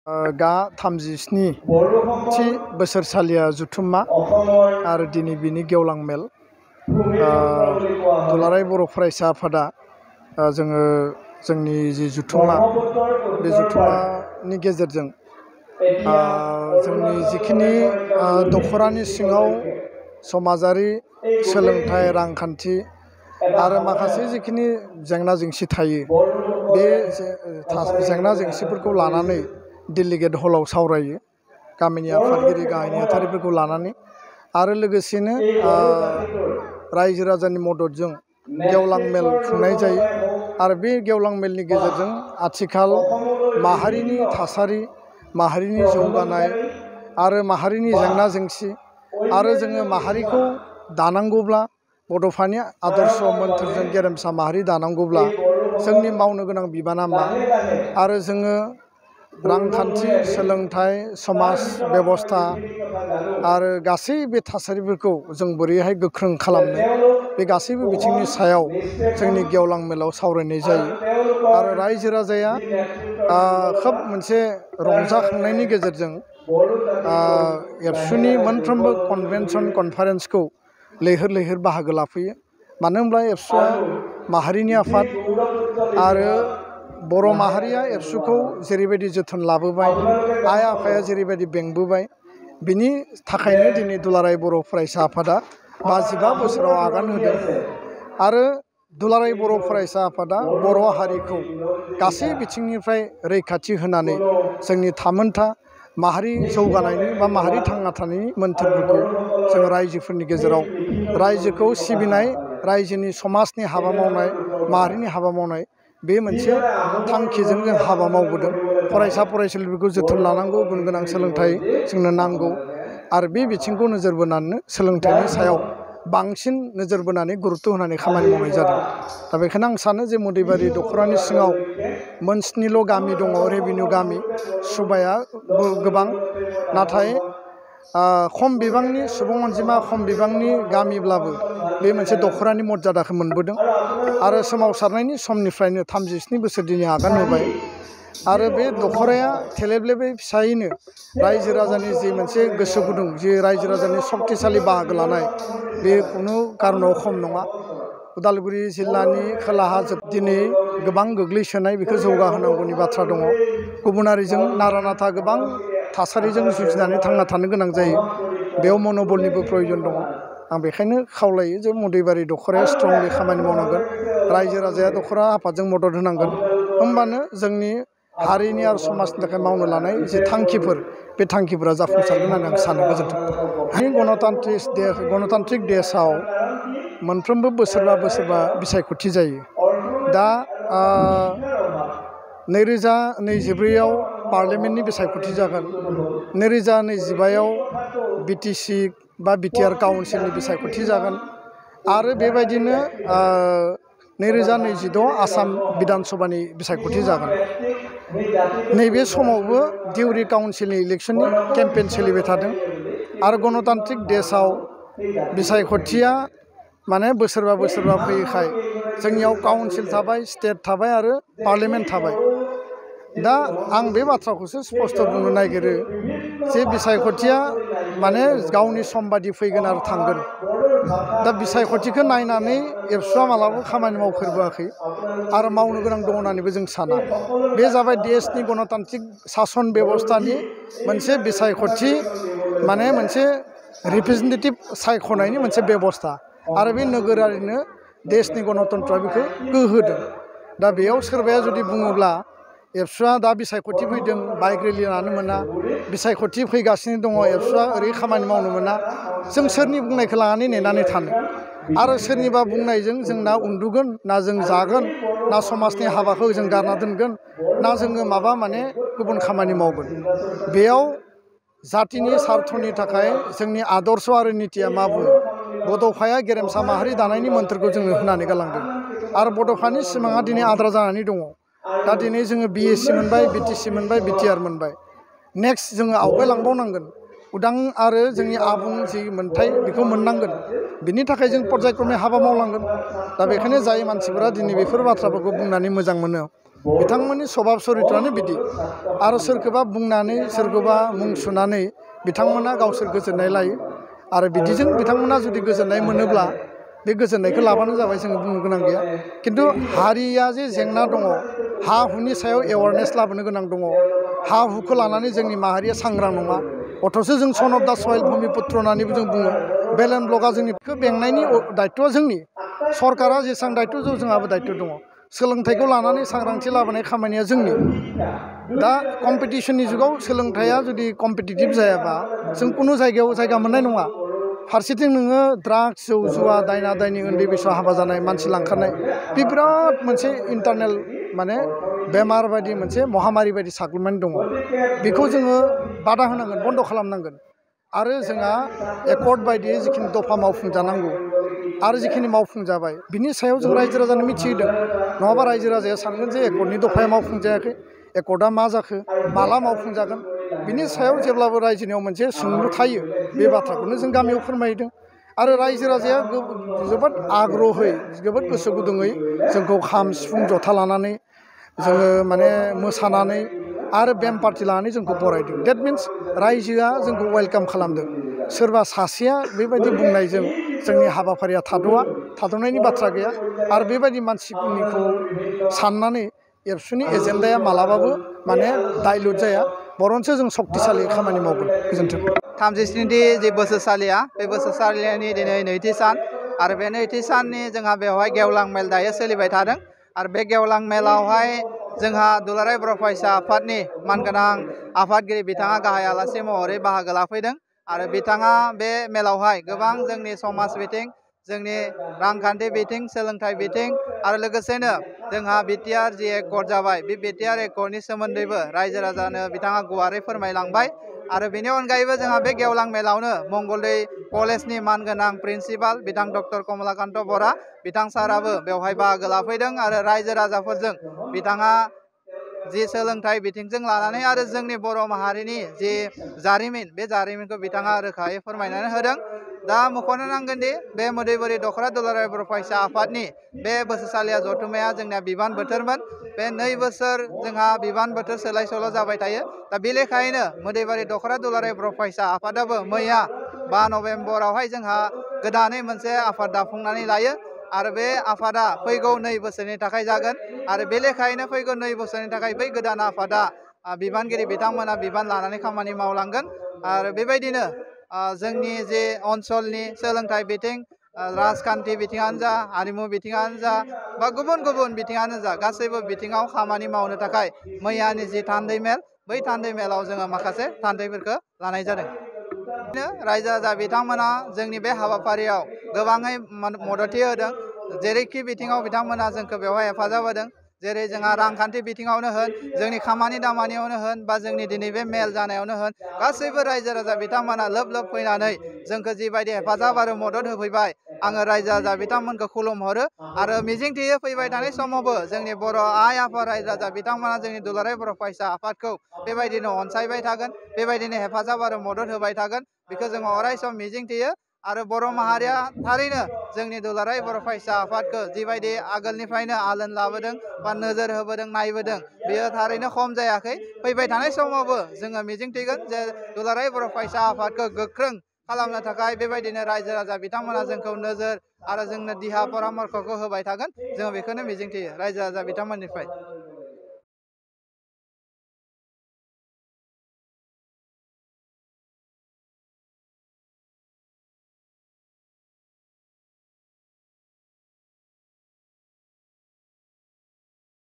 गा 37 थि बोसोरसालिया जुथुम्मा आरो दिनै बिनि गेवलां मेल दुलाराय बर' फरायसा आफादा जोंनि जि जुथुम्मा बे जुथुम्मानि गेजेरजों जोंनि जिखिनि दख'रानि सिङाव समाजारि सोलोंथाइ रांखान्थि आरो माखासे जिखिनि जेंना जेंसि थायो बे जेंना जेंसिफोरखौ लानानै डेलिगेट हलाव सावरायो गामिनि आफादगिरि गाहाय नेहाथारिफोरखौ लानानै आरो लोगोसेनो रायजो राजानि मददजों गेवलां मेल खुंनाय जायो आरो बे गेवलां मेलनि गेजेरजों आथिखाल माहारिनि थासारि माहारिनि जौगानाय आरो माहारिनि जेंना जेंसि आरो जोङो माहारिखौ दानांगौब्ला बड'फानि आदर्श मोन्थोरजों गेरेमसा माहारि दानांगौब्ला जोंनि मावनो गोनां बिबाना मा आरो जोङो रांखान्थि सोलोंथाइ समाज बेबस्था आरो गासै बे थासारिफोरखौ जों बोरैहाय गोख्रों खालामनो बे गासैबो बिथिंनि सायाव जोंनि गेवलां मेलाव सावरायनाय जायो आरो रायजो राजाया खोब मोनसे रंजाखांनायनि गेजेरजों एबसुनि मोनफ्रोमबो कनभेनसन कनफारेन्सखौ लैहोर लैहोर बाहागो लाफैयो मानो होनब्ला एबसुआ माहारिनि आफाद आरो बर' माहारिया एबसुखौ जेरैबायदि जोथोन लाबोबाय आइ आफाया जेरैबायदि बेंबोबाय बिनि थाखायनो दिनै दुलाराय बर' फरायसा आफादा 55 बोसोराव आगान होदों आरो दुलाराय बर' फरायसा आफादा बर' हारिखौ गासै बिथिंनिफ्राय रैखाथि होनानै जोंनि थामोनथा माहारि जौगानायनि बा माहारि थांना थानायनि मोन्थोरफोरखौ जों रायजोफोरनि गेजेराव रायजोखौ सिबिनाय रायजोनि समाजनि हाबा मावनाय माहारिनि हाबा मावनाय बे मोनसे थांखिजों जों हाबा मावबोदों फरायसा फरायसुलिफोरखौ जोथोन लानांगौ गुन गोनां सोलोंथाइ जोंनो नांगौ आरो बे बिथिंखौ नोजोर बोनानै सोलोंथाइनि सायाव बांसिन नोजोर बोनानै गुरुत्त' होनानै खामानि मावनाय जादों दा बेखायनो आं सानो जे मुदैबारि दख'रानि सिङाव मोन 7ल' गामि दङ रेभिनिउ गामि सुबाया गोबां नाथाय खम बिबांनि सुबुं अनजिमा खम बिबांनि गामिब्लाबो बे मोनसे दख'रानि मर्यादाखौ मोनबोदों आरो सोमावसारनायनि समनिफ्रायनो 37 बोसोर दिनै आगान होबाय आरो बे दख'राया थेलेबलेबै फिसायैनो रायजो राजानि जि मोनसे गोसो गुदुं जि रायजो राजानि सक्तिशालि बाहागो लानाय बे खुनु कारनाव खम नङा उदालगुरि जिल्लानि खोलाहा दिनै गोबां गोग्लैसोनाय बेखौ जौगाहोनांगौनि बाथ्रा दङ गुबुनारिजों नारा नाथा गोबां थासारिजों जुजिनानै थांना थानो गोनां जायो बेयाव मन'बलनिबो प्रयजन दङ आं बेखायनो खावलायो जे मुदैबारि दख'राया स्ट्रंलि खामानि मावनांगोन रायजो राजाया दख'रा आफादजों मदद होनांगोन होमबानो जोंनि हारिनि आरो समाजनि थाखाय मावनो लानाय जे थांखिफोर बे थांखिफोरा जाफुंसारगोन होननानै आं सानो गोजोन्थों गणतान्त्रिक देशआव मोनफ्रोमबो बोसोरबा बिसायख'थि जायो दा 2024आव पार्लियामेन्टनि बिसायख'थि जागोन 2025आव बिटिसि बा बिटिआर काउन्सिलनि बिसायख'थि जागोन आरो बेबायदिनो 2026 आसाम बिधान सभानि बिसायख'थि जागोन नैबे समावबो दिउरि काउन्सिलनि इलेक्सननि केम्पेइन सोलिबाय थादों आरो गणतान्त्रिक देशआव बिसायख'थिया माने बोसोरबा फैयैखाय जोंनियाव काउन्सिल थाबाय स्टेट थाबाय आरो पार्लियामेन्ट थाबाय दा आं बे बाथ्राखौसो स्पष्ट बुंनो नागिरो जे बिसायख'थिया माने गावनि सम बादि फैगोन आरो थांगोन दा बिसायख'थिखौ नायनानै एबसुआ मालाबाबो खामानि मावफेरबोआखै आरो मावनो गोनां दङ होननानैबो जों साना बे जाबाय देशनि गणतान्त्रिक सासन बेबस्थानि मोनसे बिसायख'थि माने मोनसे रिप्रेजेन्टेटिभ सायख'नायनि मोनसे बेबस्था आरो बे नोगोरारिनो देशनि गणतन्त्रआ बेखौ गोहोदों दा बेयाव सोरबाया जुदि बुङोब्ला एबसुआ दा बिसायख'थि फैदों बाइक रेलि लानो मोना बिसायख'थि फैगासिनो दङ एबसुआ ओरै खामानि मावनो मोना जों सोरनि बुंनायखौ लानानै नेनानै थानो आरो सोरनिबा बुंनायजों जों ना उन्दुगोन ना जों जागोन ना समाजनि हाबाखौ जों गारना दोनगोन ना जोङो माबा माने गुबुन खामानि मावगोन बेयाव जातिनि सार्थनि थाखाय जोंनि आदर्श आरो नितिया मा बुङो बड'फाया गेरेमसा माहारि दानायनि मोन्थोरखौ जोंनो होनानै गालांदों आरो बड'फानि सिमाङा दिनै आद्रा जानानै दङ दा दिनै जोङो बिएससि मोनबाय बिटिसि मोनबाय बिटिआर मोनबाय नेक्स्ट जोङो आवगायलांबावनांगोन उदां आरो जोंनि आबुं जि मोन्थाय बेखौ मोननांगोन बिनि थाखाय जों पर्यायक्रमे हाबा मावलांगोन दा बेखायनो जाय मानसिफोरा दिनै बेफोर बाथ्राफोरखौ बुंनानै मोजां मोनो बिथांमोननि स्वभाब चरित्रआनो बिदि आरो सोरखौबा बुंनानै सोरखौबा मुं सुनानै बिथांमोना गावसोर गोजोननाय लायो आरो बिदिजों बिथांमोना जुदि गोजोननाय मोनोब्ला बे गोजोननायखौ लाबानो जाबाय जोङो बुंनो गोनां गैया खिन्थु हारिया जे जेंना दङ हा हुनि सायाव एवारनेस लाबोनो गोनां दङ हा हुखौ लानानै जोंनि माहारिया सांग्रां नङा अथ'सो जों सन अफ दा सयल भुमिपुत्र होननानैबो जों बुङो बेलेन ब्लकआ जोंनिखौ बेंनायनि दायथ'आ जोंनि सरकारा जेसेबां दायथ' जोंहाबो दायथ' दङ सोलोंथाइखौ लानानै सांग्रांथि लाबोनाय खामानिया जोंनि दा कम्पिटिसननि जुगाव सोलोंथाइया जुदि कम्पिटिटिभ जायाबा जों कुनु जायगायाव जायगा मोननाय नङा फारसेथिं नोङो ड्राग्स जौ जुवा दायना दायनि उन्दै बैसोआव हाबा जानाय मानसि लांखारनाय बे बिराद मोनसे इन्टारनेल माने बेमार बायदि मोनसे महामारि बायदि साग्लोबनानै दङ बेखौ जोङो बादा होनांगोन बन्द' खालामनांगोन आरो जोंहा एकर्ड बायदियै जिखिनि दफा मावफुंजानांगौ आरो जिखिनि मावफुंजाबाय बिनि सायाव जों रायजो राजानो मिथिहोदों नङाबा रायजो राजाया सानगोन जे एकर्डनि दफाया मावफुंजायाखै एकर्डआ मा जाखो माला मावफुंजागोन बिनि सायाव जेब्लाबो रायजोनियाव मोनसे सोंलु थायो बे बाथ्राखौनो जों गामियाव फोरमायदों आरो रायजो राजाया जोबोद आग्रहै जोबोद गोसो गुदुङै जोंखौ खाम सिफुं जथा लानानै जोङो माने मोसानानै आरो बेम पार्टि लानानै जोंखौ बरायदों डेट मिन्स रायजोआ जोंखौ वेलकाम खालामदों सोरबा सासेया बेबायदि बुंनायजों जोंनि हाबाफारिया थाद'नायनि बाथ्रा गैया आरो बेबायदि मानसिनिखौ साननानै एबसुनि एजेन्डाया मालाबाबो माने डाइल्युट जाया बरन्सो जों सक्तिशालि खामानि मावगोन गोजोन्थों 37थि जे बोसोरसालिया बे बोसोरसालिनि दिनै नैथि सान आरो बे नैथि साननि जोंहा बेवहाय गेवलां मेल दायो सोलिबाय थादों आरो बे गेवलां मेलावहाय जोंहा दुलाराय बर' फरायसा आफादनि मानगोनां आफादगिरि बिथाङा गाहाय आलासि महरै बाहागो लाफैदों आरो बिथाङा बे मेलावहाय गोबां जोंनि समाज बिथिं जोंनि रांखान्थि बिथिं सोलोंथाइ बिथिं आरो लोगोसेनो जोंहा बिटिआर जि एकर्ड जाबाय बे बिटिआर एकर्डनि सोमोन्दैबो रायजो राजानो बिथाङा गुवारै फोरमायलांबाय आरो बेनि अनगायैबो जोंहा बे गेवलां मेलावनो मंगलदै कलेजनि मानगोनां प्रिन्सिपाल बिथां डक्टर कमलाकान्त बरा बिथां साराबो बेवहाय बाहागो लाफैदों आरो रायजो राजाफोरजों बिथाङा जि सोलोंथाइ बिथिंजों लानानै आरो जोंनि बर' माहारिनि जि जारिमिन बे जारिमिनखौ बिथाङा रोखायै फोरमायनानै होदों दा मख'नो नांगोन दि बे मोदैबोरै दख'रा दुलाराय बर' फरायसा आफादनि बे बोसोरसालिया जथुम्माया जोंनिया बिबान बोथोरमोन बे 2 बोसोर जोंहा बिबान बोथोर सोलाय सोल' जाबाय थायो दा बे लेखायैनो मोदैबारि दख'रा दुलाराय बर' फरायसा आफादाबो मैया 5 नभेम्बरावहाय जोंहा गोदानै मोनसे आफाद दाफुंनानै लायो आरो बे आफादा फैगौ 2 बोसोरनि थाखाय जागोन आरो बे लेखायैनो फैगौ 2 बोसोरनि थाखाय बै गोदान आफादा बिबानगिरि बिथांमोना बिबान लानानै खामानि मावलांगोन आरो बेबायदिनो जोंनि जे ओनसोलनि सोलोंथाइ बिथिं राजखान्थि बिथिङानो जा हारिमु बिथिङानो जा बा गुबुन गुबुन बिथिङानो जा गासैबो बिथिङाव खामानि मावनो थाखाय मैयानि जि थान्दै मेल बै थान्दै मेलाव जोङो माखासे थान्दैफोरखौ लानाय जादों रायजो राजा बिथांमोना जोंनि बे हाबाफारियाव गोबाङै मददथि होदों जेरैखि बिथिङाव बिथांमोना जोंखौ बेवहाय हेफाजाब होदों जेरै जोंहा रांखान्थि बिथिङावनो होन जोंनि खामानि दामानियावनो होन बा जोंनि दिनै बे मेल जानायावनो होन गासैबो रायजो राजा बिथांमोना लोब लोब फैनानै जोंखौ जिबायदि हेफाजाब आरो मदद होफैबाय आङो रायजो राजा बिथांमोनखौ खुलुमहरो आरो मिजिंथियो फैबाय थानाय समावबो जोंनि बर' आइ आफा रायजो राजा बिथांमोना जोंनि दुलाराय बर' फरायसा आफादखौ बेबायदिनो अनसायबाय थागोन बेबायदिनो हेफाजाब आरो मदद होबाय थागोन बेखौ जोङो अराय सम मिजिंथियो आरो बर' माहारिया थारैनो जोंनि दुलाराय बर' फरायसा आफादखौ जिबायदि आगोलनिफ्रायनो आलोन लाबोदों बा नोजोर होबोदों नायबोदों बेयो थारैनो खम जायाखै फैबाय थानाय समावबो जोङो मिजिंथिगोन जे दुलाराय बर' फरायसा आफादखौ गोख्रों खालामनो थाखाय बेबायदिनो रायजो राजा बिथांमोना जोंखौ नोजोर आरो जोंनो दिहा परामर्ख'खौ होबाय थागोन जोङो बेखौनो मिजिंथियो रायजो राजा बिथांमोननिफ्राय